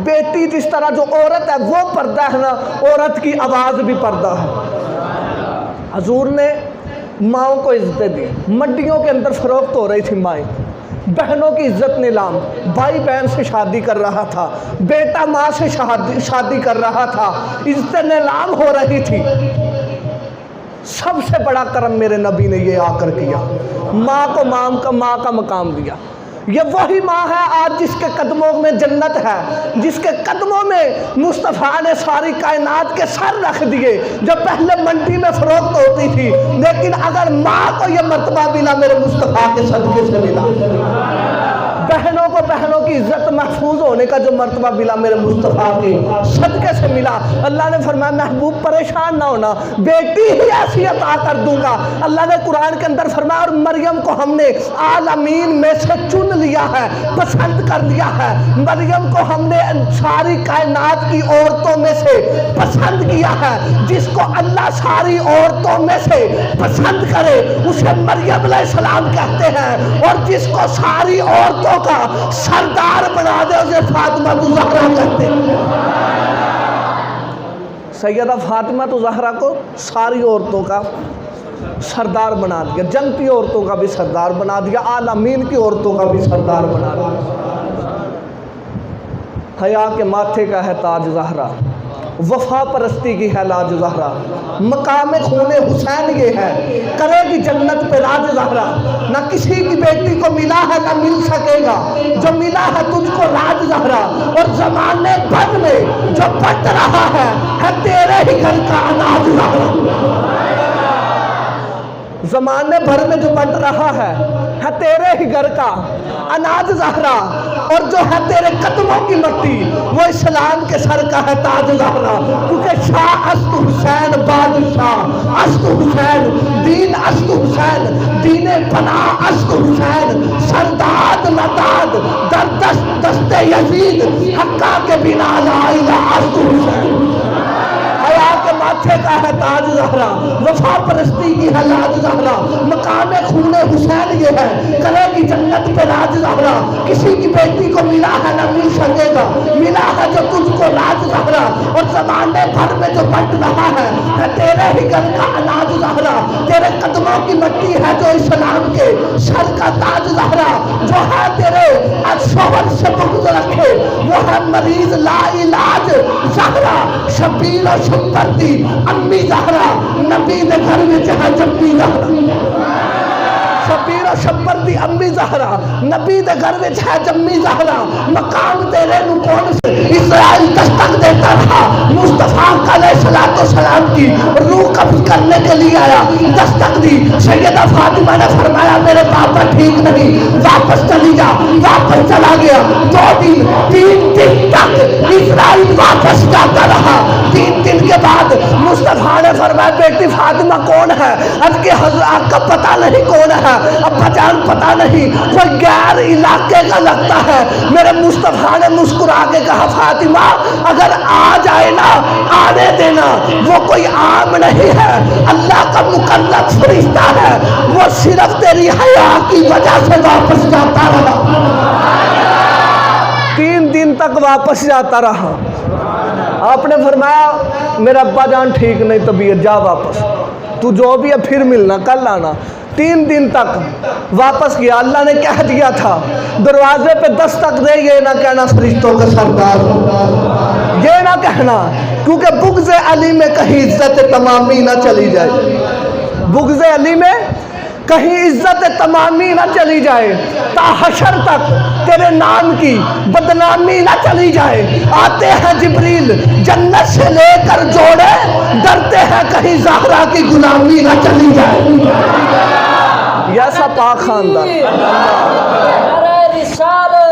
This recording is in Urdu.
بیٹی جس طرح جو عورت ہے وہ پردہ ہے نا، عورت کی آواز بھی پردہ ہے۔ حضور نے ماؤں کو عزتیں دی، منڈیوں کے اندر فروخت ہو رہی تھی مائیں، بہنوں کی عزت نیلام، بھائی بہن سے شادی کر رہا تھا، بیٹا ماں سے شادی کر رہا تھا، عزت نیلام ہو رہی تھی۔ سب سے بڑا کرم میرے نبی نے یہ آ کر کیا، ماں کو ماں کا مقام دیا۔ یہ وہی ماں ہے آج جس کے قدموں میں جنت ہے، جس کے قدموں میں مصطفیٰ نے ساری کائنات کے سر رکھ دیے، جو پہلے منڈی میں فروخت ہوتی تھی، لیکن اگر ماں کو یہ مرتبہ ملا میرے مصطفیٰ کے صدقے سے ملا، بہنوں کو بہنوں کی عزت محفوظ ہونے کا جو مرتبہ ملا میرے مصطفیٰ کے صدقے سے ملا۔ اللہ نے فرمایا محبوب پریشان نہ ہونا، بیٹی ہی ایسی عطا کر دوں گا۔ اللہ نے قرآن کے اندر فرمایا اور مریم کو ہم نے عالمین میں سے چن لیا ہے، پسند کر لیا ہے۔ مریم کو ہم نے ساری کائنات کی عورتوں میں سے پسند کیا ہے۔ جس کو اللہ ساری عورتوں میں سے پسند کرے اسے مریم علیہ السلام کہتے ہیں، اور جس کو ساری عورتوں کا سردار بنا دے اسے فاطمہ الزہرا کہتے ہیں۔ سیدہ فاطمہ الزہرا کو ساری عورتوں کا سردار بنا دیا، جنتی عورتوں کا بھی سردار بنا دیا، عالمین کی عورتوں کا بھی سردار بنا دیا۔ حیا کے ماتھے کا ہے تاج زہرا، وفا پرستی کی ہے لاج زہرا، مقام خون حسین یہ ہے، کرے گی جنت پہ راج زہرا۔ نہ کسی کی بیٹی کو ملا ہے نہ مل سکے گا جو ملا ہے تجھ کو راج زہرا، اور زمانے بھر میں جو بٹ رہا ہے تیرے ہی گھر کا اناج زہرا۔ زمانے بھر میں جو بٹ رہا ہے تیرے ہی گھر کا اناج زہرا، اور جو ہے تیرے قدموں کی مٹی وہ اسلام کے سر کا ہے تاج زہرا۔ کیونکہ شاہ است حسین بادشاہ است حسین، دین است حسین، دین پناہ است حسین، سرداد نداد در دست یزید، حقا کے بنا لا الہ است حسین۔ حیا کے ماتھے کا ہے تاج زہرا، وفا پرستی کی ہے لاج زہرا، مقام خون حسین یہ ہے، کرے گی جنت پہ راج زہرا۔ کسی کی بیٹی کو ملا ہے نہ مل سکے گا، ملا ہے جو تجھ کو راج زہرا، اور زمانے بھر میں جو بٹ رہا ہے تیرے ہی گھر کا اناج زہرا۔ تیرے قدموں کی مٹی ہے جو اسلام کے سر کا تاج زہرا، جو ہے تیرے شوہر سے بغض رکھے وہ ہے مریض لا علاج زہرا۔ شبیر و شبر دی امی زہرا، نبی دے گھر میں جہاں جمی زہرا۔ شبیر و شبر دی امی زہرا، نبی دے گھر میں جہاں جمی زہرا۔ مقام تیرے نو کون سے اسرائیل دستک دیتا رہا، مصطفیٰ علیہ السلام کی روح قبض کرنے کے لیے آیا، دستک دی۔ سیدہ فاطمہ نے فرمایا میرے پاپا ٹھیک نہیں، واپس چلی جا، واپس چلا گیا۔ 2 دن 3 دن تک اسرائیل واپس جاتا رہا۔ 3 دن کے بعد مصطفیٰ نے فرمایا بیٹی فاطمہ کون ہے؟ اب کہ حضرت کا پتہ نہیں کون ہے، ابا جان پتہ نہیں، کوئی غیر علاقے کا لگتا ہے۔ میرے مصطفیٰ نے مسکرا کے کہا فاطمہ اگر آ جائے نا آنے دینا، وہ کوئی عام نہیں ہے، اللہ کا مقرب فرشتہ ہے، وہ صرف تیری حیا کی وجہ سے واپس جاتا رہا۔ 3 دن تک واپس جاتا رہا۔ آپ نے فرمایا میرا ابا جان ٹھیک نہیں، طبیعت جا واپس، تو جو بھی ہے پھر ملنا، کل آنا۔ 3 دن تک واپس گیا۔ اللہ نے کہہ دیا تھا دروازے پہ دستک دے، یہ نہ کہنا فرشتوں کا سردار، یہ نہ کہنا، کیونکہ بغض علی میں کہیں عزت تمامی نہ چلی جائے، بغض علی میں کہیں عزت تمامی نہ چلی جائے، تا حشر تک تیرے نام کی بدنامی نہ چلی جائے۔ آتے ہیں جبریل جنت سے لے کر جوڑے، ڈرتے ہیں کہیں زہرا کی غلامی نہ چلی جائے۔ یہ سا پاک خاندان